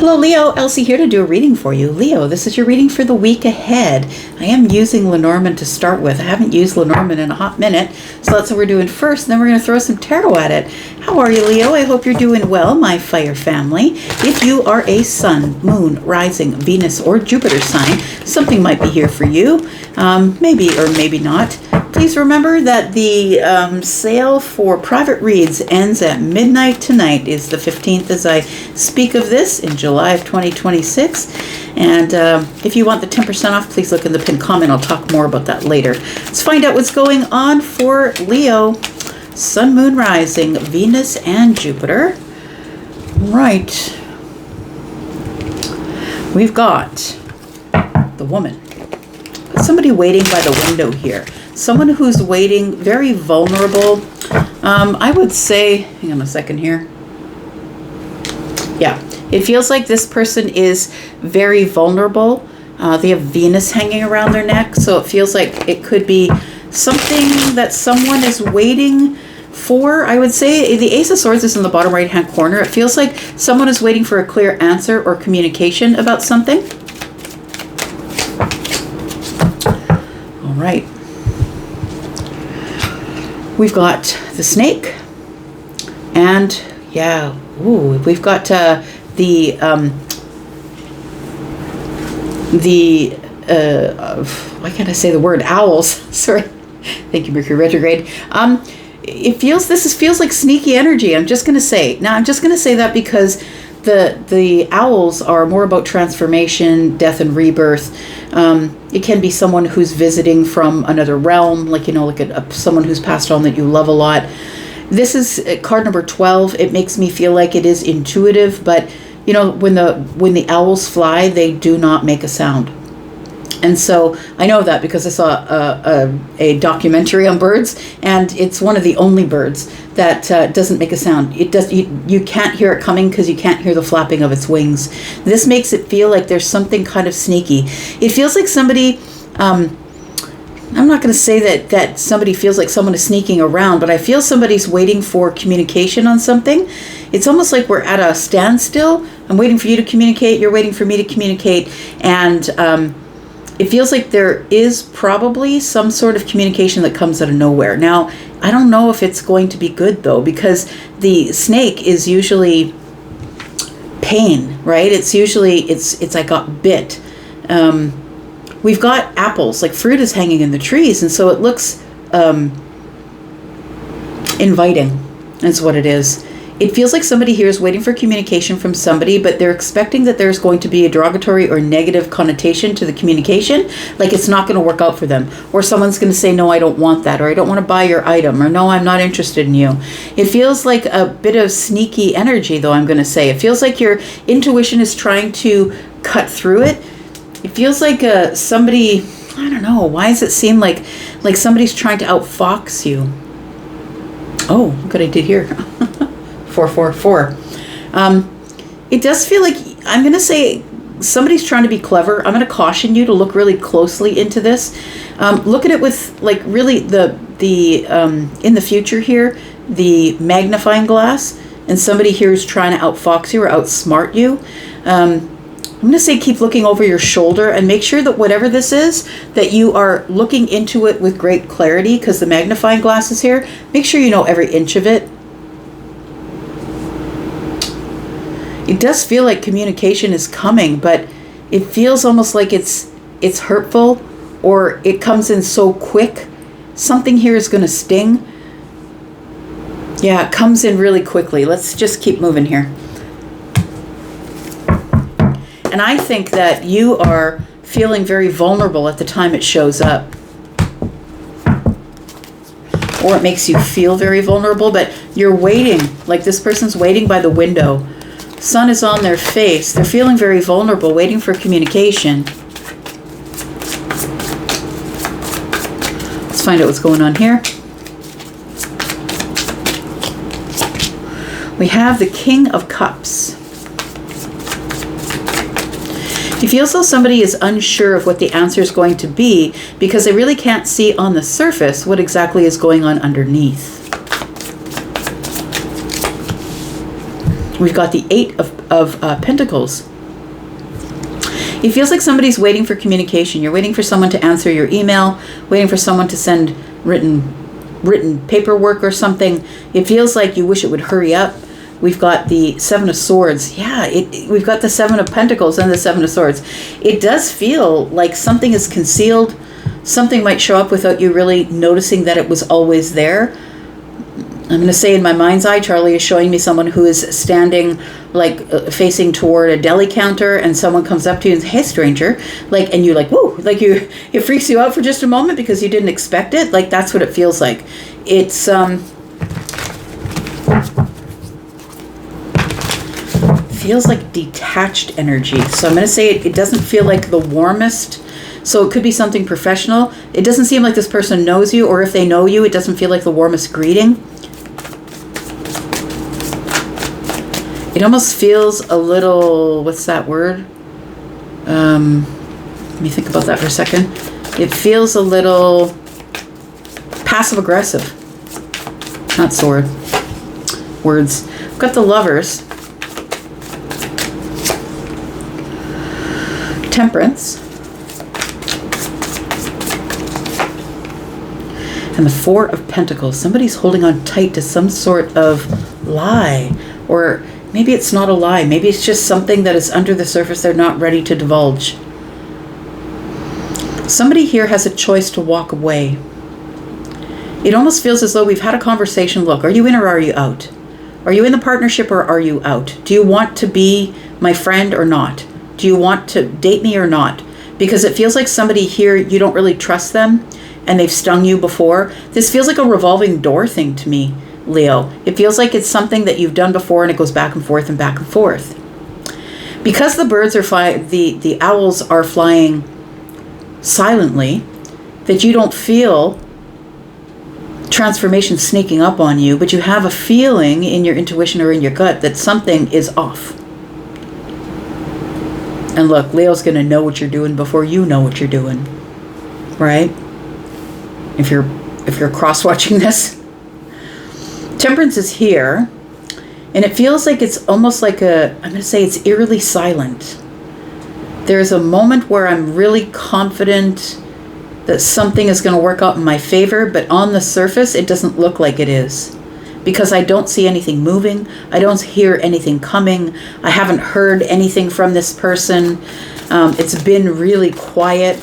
Hello Leo, Elsie here to do a reading for you. Leo, this is your reading for the week ahead. I am using Lenormand to start with. I haven't used Lenormand in a hot minute, so that's what we're doing first, and then we're going to throw some tarot at it. How are you, Leo? I hope you're doing well, my fire family. If you are a sun, moon, rising, Venus, or Jupiter sign, something might be here for you. Maybe or maybe not. Please remember that the sale for private reads ends at midnight tonight. Is the 15th as I speak of this in July of 2026. And if you want the 10% off, please look in the pinned comment. I'll talk more about that later. Let's find out what's going on for Leo. Sun, Moon, Rising, Venus, and Jupiter. Right. We've got the woman. Somebody waiting by the window here. Someone who's waiting, very vulnerable. I would say, hang on a second here. Yeah, it feels like this person is very vulnerable. They have Venus hanging around their neck, so it feels like it could be something that someone is waiting for. I would say the Ace of Swords is in the bottom right hand corner. It feels like someone is waiting for a clear answer or communication about something. All right. We've got the snake, and yeah, ooh, we've got why can't I say the word owls? Sorry, thank you, Mercury retrograde. This feels like sneaky energy. I'm just gonna say that because the owls are more about transformation, death, and rebirth. It can be someone who's visiting from another realm, like someone who's passed on that you love a lot. This is card number 12. It makes me feel like it is intuitive, but when the owls fly, they do not make a sound. And so I know that because I saw a documentary on birds, and it's one of the only birds that doesn't make a sound. You can't hear it coming because you can't hear the flapping of its wings. This makes it feel like there's something kind of sneaky. It feels like somebody, I'm not going to say that somebody feels like someone is sneaking around, but I feel somebody's waiting for communication on something. It's almost like we're at a standstill. I'm waiting for you to communicate. You're waiting for me to communicate. And it feels like there is probably some sort of communication that comes out of nowhere. Now, I don't know if it's going to be good, though, because the snake is usually pain, right? It's usually, it's I got bit. We've got apples, like fruit is hanging in the trees, and so it looks inviting. That's what it is. It feels like somebody here is waiting for communication from somebody, but they're expecting that there's going to be a derogatory or negative connotation to the communication, like it's not going to work out for them. Or someone's going to say, no, I don't want that, or I don't want to buy your item, or no, I'm not interested in you. It feels like a bit of sneaky energy, though, I'm going to say. It feels like your intuition is trying to cut through it. It feels like somebody, I don't know, why does it seem like somebody's trying to outfox you? Oh, look what I did here. 444. It does feel like, I'm going to say somebody's trying to be clever. I'm going to caution you to look really closely into this. Look at it with like really the in the future here, the magnifying glass, and somebody here is trying to outfox you or outsmart you. I'm going to say keep looking over your shoulder and make sure that whatever this is, that you are looking into it with great clarity, because the magnifying glass is here. Make sure you know every inch of it. It does feel like communication is coming, but it feels almost like it's hurtful, or it comes in so quick. Something here is going to sting. Yeah, it comes in really quickly. Let's just keep moving here. And I think that you are feeling very vulnerable at the time it shows up. Or it makes you feel very vulnerable, but you're waiting, like this person's waiting by the window. Sun is on their face. They're feeling very vulnerable, waiting for communication. Let's find out what's going on here. We have the King of Cups. You feel as though somebody is unsure of what the answer is going to be because they really can't see on the surface what exactly is going on underneath. We've got the Eight of Pentacles. It feels like somebody's waiting for communication. You're waiting for someone to answer your email, waiting for someone to send written paperwork or something. It feels like you wish it would hurry up. We've got the Seven of Swords. Yeah, we've got the Seven of Pentacles and the Seven of Swords. It does feel like something is concealed. Something might show up without you really noticing that it was always there. I'm going to say in my mind's eye, Charlie is showing me someone who is standing like facing toward a deli counter, and someone comes up to you and says, "Hey, stranger," like, and you're like, "Whoa!" Like it freaks you out for just a moment because you didn't expect it. Like that's what it feels like. It's feels like detached energy. So I'm going to say it doesn't feel like the warmest. So it could be something professional. It doesn't seem like this person knows you, or if they know you, it doesn't feel like the warmest greeting. It almost feels a little, what's that word? Let me think about that for a second. It feels a little passive aggressive. Not sword. Words. We've got the Lovers. Temperance. And the Four of Pentacles. Somebody's holding on tight to some sort of lie, or maybe it's not a lie. Maybe it's just something that is under the surface they're not ready to divulge. Somebody here has a choice to walk away. It almost feels as though we've had a conversation. Look, are you in or are you out? Are you in the partnership or are you out? Do you want to be my friend or not? Do you want to date me or not? Because it feels like somebody here, you don't really trust them and they've stung you before. This feels like a revolving door thing to me, Leo. It feels like it's something that you've done before and it goes back and forth and back and forth. Because the birds are flying, the owls are flying silently, that you don't feel transformation sneaking up on you, but you have a feeling in your intuition or in your gut that something is off. And look, Leo's going to know what you're doing before you know what you're doing, right? If you're cross-watching this. Temperance is here, and it feels like it's almost like I'm going to say it's eerily silent. There's a moment where I'm really confident that something is going to work out in my favor, but on the surface, it doesn't look like it is. Because I don't see anything moving. I don't hear anything coming. I haven't heard anything from this person. It's been really quiet.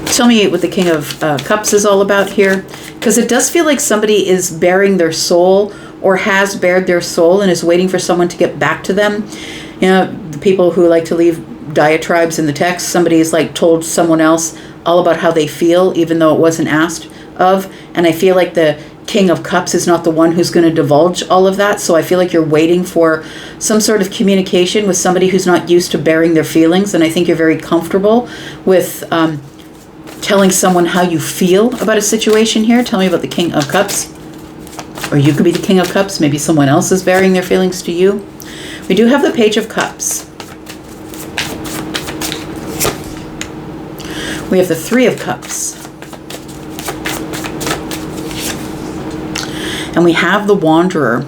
Tell me what the King of Cups is all about here. Because it does feel like somebody is bearing their soul or has bared their soul and is waiting for someone to get back to them. You know, the people who like to leave diatribes in the text, somebody's like told someone else all about how they feel, even though it wasn't asked of. And I feel like the King of Cups is not the one who's going to divulge all of that. So I feel like you're waiting for some sort of communication with somebody who's not used to bearing their feelings. And I think you're very comfortable with telling someone how you feel about a situation here. Tell me about the King of Cups. Or you could be the King of Cups. Maybe someone else is bearing their feelings to you. We do have the Page of Cups. We have the Three of Cups. And we have the Wanderer.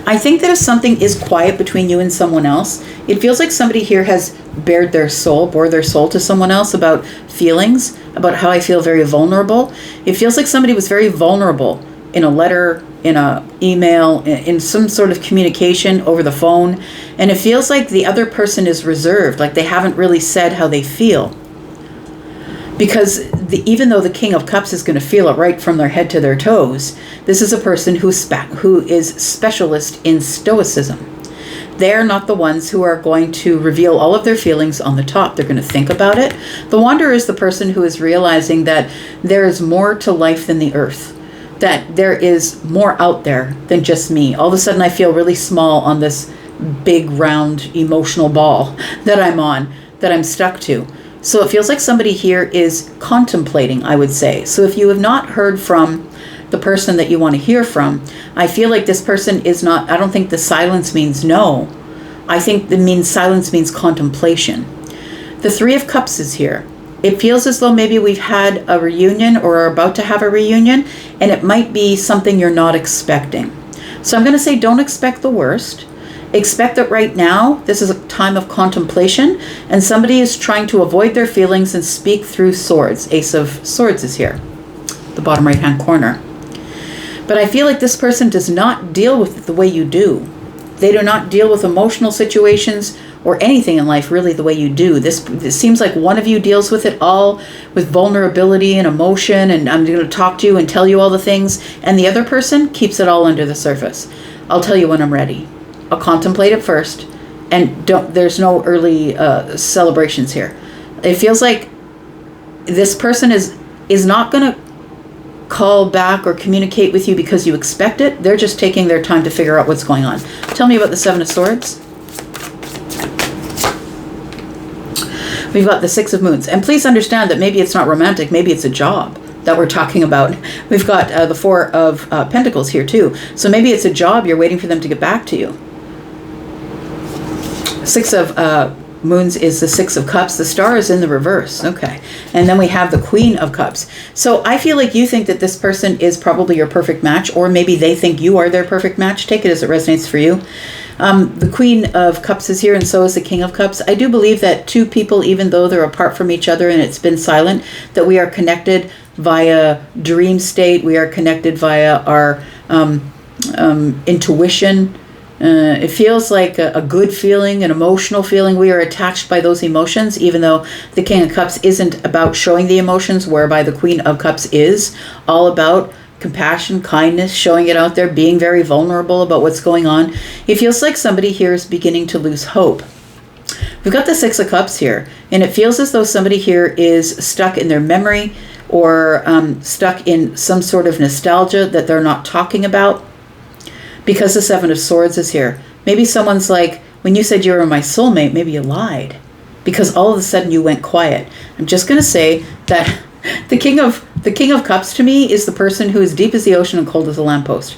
I think that if something is quiet between you and someone else, it feels like somebody here has bore their soul to someone else about feelings, about how I feel very vulnerable. It feels like somebody was very vulnerable in a letter, in a email, in some sort of communication over the phone. And it feels like the other person is reserved, like they haven't really said how they feel. Because even though the King of Cups is going to feel it right from their head to their toes, this is a person who is specialist in stoicism. They're not the ones who are going to reveal all of their feelings on the top. They're going to think about it. The Wanderer is the person who is realizing that there is more to life than the earth, that there is more out there than just me. All of a sudden I feel really small on this big round emotional ball that I'm on, that I'm stuck to. So it feels like somebody here is contemplating, I would say. So if you have not heard from the person that you want to hear from, I feel like this person is not, I don't think the silence means no. I think silence means contemplation. The Three of Cups is here. It feels as though maybe we've had a reunion or are about to have a reunion, and it might be something you're not expecting. So I'm going to say don't expect the worst. Expect that right now, this is a time of contemplation, and somebody is trying to avoid their feelings and speak through swords. Ace of Swords is here, the bottom right-hand corner. But I feel like this person does not deal with it the way you do. They do not deal with emotional situations or anything in life really the way you do. This seems like one of you deals with it all with vulnerability and emotion, and I'm going to talk to you and tell you all the things, and the other person keeps it all under the surface. I'll tell you when I'm ready. I'll contemplate it first, and there's no early celebrations here. It feels like this person is not going to call back or communicate with you because you expect it. They're just taking their time to figure out what's going on. Tell me about the Seven of Swords. We've got the Six of Moons. And please understand that maybe it's not romantic. Maybe it's a job that we're talking about. We've got the Four of Pentacles here too. So maybe it's a job. You're waiting for them to get back to you. Six of Moons is the Six of Cups. The Star is in the reverse. Okay. And then we have the Queen of Cups. So I feel like you think that this person is probably your perfect match, or maybe they think you are their perfect match. Take it as it resonates for you. The Queen of Cups is here, and so is the King of Cups. I do believe that two people, even though they're apart from each other and it's been silent, that we are connected via dream state. We are connected via our intuition. It feels like a good feeling, an emotional feeling. We are attached by those emotions, even though the King of Cups isn't about showing the emotions, whereby the Queen of Cups is all about compassion, kindness, showing it out there, being very vulnerable about what's going on. It feels like somebody here is beginning to lose hope. We've got the Six of Cups here, and it feels as though somebody here is stuck in their memory or stuck in some sort of nostalgia that they're not talking about. Because the Seven of Swords is here. Maybe someone's like, when you said you were my soulmate, maybe you lied. Because all of a sudden you went quiet. I'm just going to say that the King of Cups to me is the person who is deep as the ocean and cold as a lamppost.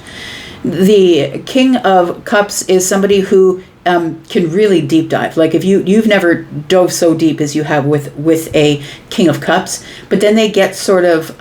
The King of Cups is somebody who can really deep dive. Like if you've never dove so deep as you have with a King of Cups, but then they get sort of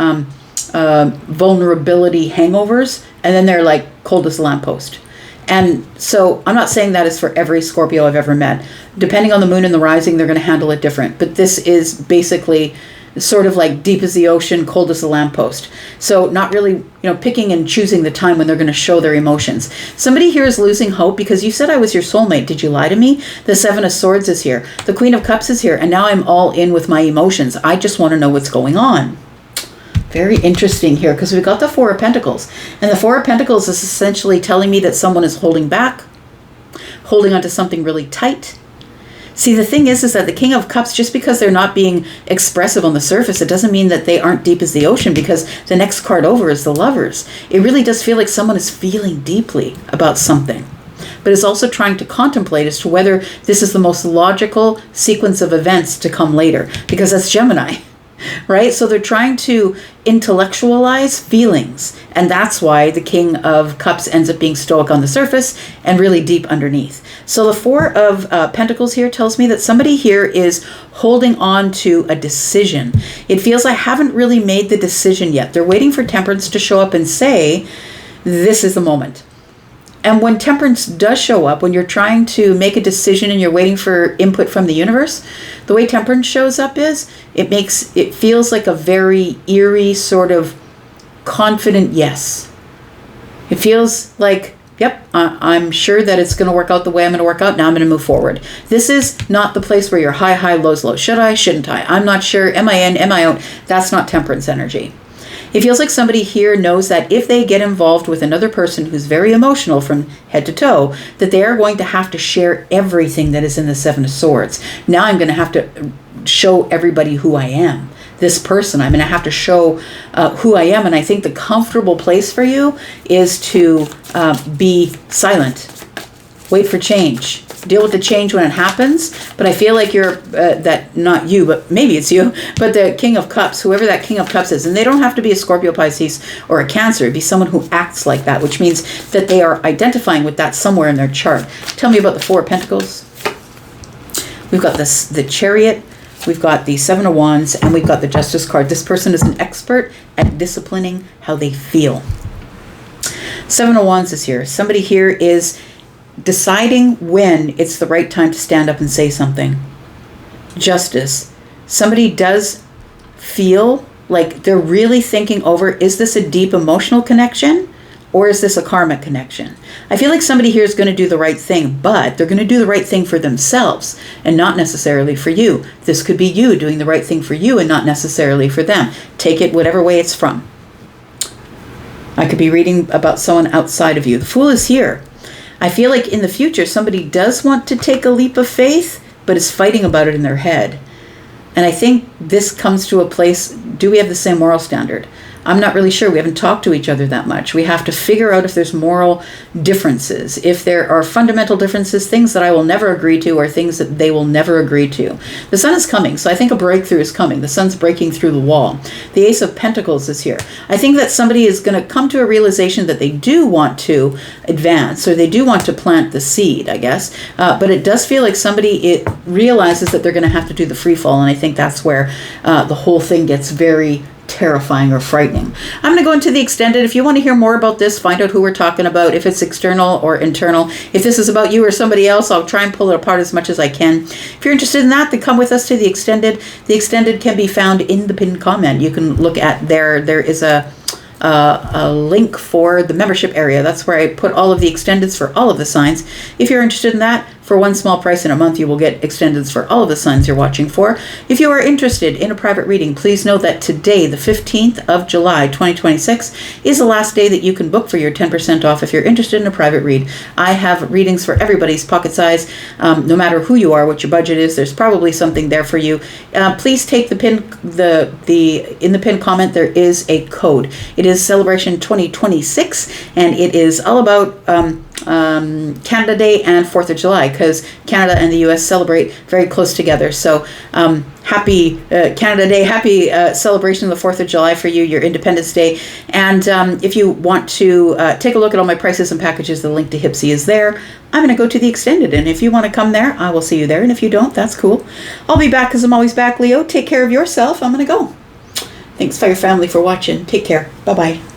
vulnerability hangovers, and then they're like cold as a lamppost. And so I'm not saying that is for every Scorpio I've ever met. Depending on the moon and the rising, they're going to handle it different. But this is basically sort of like deep as the ocean, cold as a lamppost. So not really, picking and choosing the time when they're going to show their emotions. Somebody here is losing hope because you said I was your soulmate. Did you lie to me? The Seven of Swords is here. The Queen of Cups is here. And now I'm all in with my emotions. I just want to know what's going on. Very interesting here because we've got the Four of Pentacles. And the Four of Pentacles is essentially telling me that someone is holding back, holding onto something really tight. See, the thing is that the King of Cups, just because they're not being expressive on the surface, it doesn't mean that they aren't deep as the ocean, because the next card over is the Lovers. It really does feel like someone is feeling deeply about something, but is also trying to contemplate as to whether this is the most logical sequence of events to come later, because that's Gemini. Right? So they're trying to intellectualize feelings. And that's why the King of Cups ends up being stoic on the surface and really deep underneath. So the Four of Pentacles here tells me that somebody here is holding on to a decision. It feels I haven't really made the decision yet. They're waiting for Temperance to show up and say, this is the moment. And when Temperance does show up, when you're trying to make a decision and you're waiting for input from the universe, the way Temperance shows up is, it feels like a very eerie sort of confident yes. It feels like, yep, I'm sure that it's going to work out the way I'm going to work out. Now I'm going to move forward. This is not the place where you're high, lows, low. Should I? Shouldn't I? I'm not sure. Am I in? Am I out? That's not Temperance energy. It feels like somebody here knows that if they get involved with another person who's very emotional from head to toe, that they are going to have to share everything that is in the Seven of Swords. Now I'm going to have to show everybody who I am. This person, I'm going to have to show who I am. And I think the comfortable place for you is to be silent. Wait for change. Deal with the change when it happens. But I feel like you're, not you, but maybe it's you, but the King of Cups, whoever that King of Cups is. And they don't have to be a Scorpio, Pisces, or a Cancer. It'd be someone who acts like that, which means that they are identifying with that somewhere in their chart. Tell me about the Four of Pentacles. We've got the Chariot. We've got the Seven of Wands, and we've got the Justice card. This person is an expert at disciplining how they feel. Seven of Wands is here. Somebody here is deciding when it's the right time to stand up and say something. Justice. Somebody does feel like they're really thinking over, is this a deep emotional connection or is this a karmic connection? I feel like somebody here is going to do the right thing, but they're going to do the right thing for themselves and not necessarily for you. This could be you doing the right thing for you and not necessarily for them. Take it whatever way it's from. I could be reading about someone outside of you. The Fool is here. I feel like in the future, somebody does want to take a leap of faith, but is fighting about it in their head. And I think this comes to a place, do we have the same moral standard? I'm not really sure. We haven't talked to each other that much. We have to figure out if there's moral differences. If there are fundamental differences, things that I will never agree to or things that they will never agree to. The sun is coming, so I think a breakthrough is coming. The sun's breaking through the wall. The Ace of Pentacles is here. I think that somebody is going to come to a realization that they do want to advance or they do want to plant the seed, I guess. But it does feel like somebody realizes that they're going to have to do the free fall, and I think that's where the whole thing gets very terrifying or frightening. I'm going to go into the extended. If you want to hear more about this, find out who we're talking about, if it's external or internal. If this is about you or somebody else, I'll try and pull it apart as much as I can. If you're interested in that, then come with us to the extended. The extended can be found in the pinned comment. You can look at there is a link for the membership area. That's where I put all of the extendeds for all of the signs. If you're interested in that, for one small price in a month, you will get extendeds for all of the signs you're watching for. If you are interested in a private reading, please know that today, the 15th of July, 2026, is the last day that you can book for your 10% off if you're interested in a private read. I have readings for everybody's pocket size. No matter who you are, what your budget is, there's probably something there for you. Please take the pin, in the pinned comment, there is a code. It is Celebration 2026, and it is all about Canada Day and 4th of July, because Canada and the US celebrate very close together. So happy Canada Day, happy celebration of the 4th of July for you, your Independence Day. And if you want to take a look at all my prices and packages, the link to Hypsee is there. I'm going to go to the extended, and if you want to come there, I will see you there. And if you don't, that's cool. I'll be back because I'm always back, Leo. Take care of yourself. I'm going to go. Thanks for your family for watching. Take care. Bye-bye.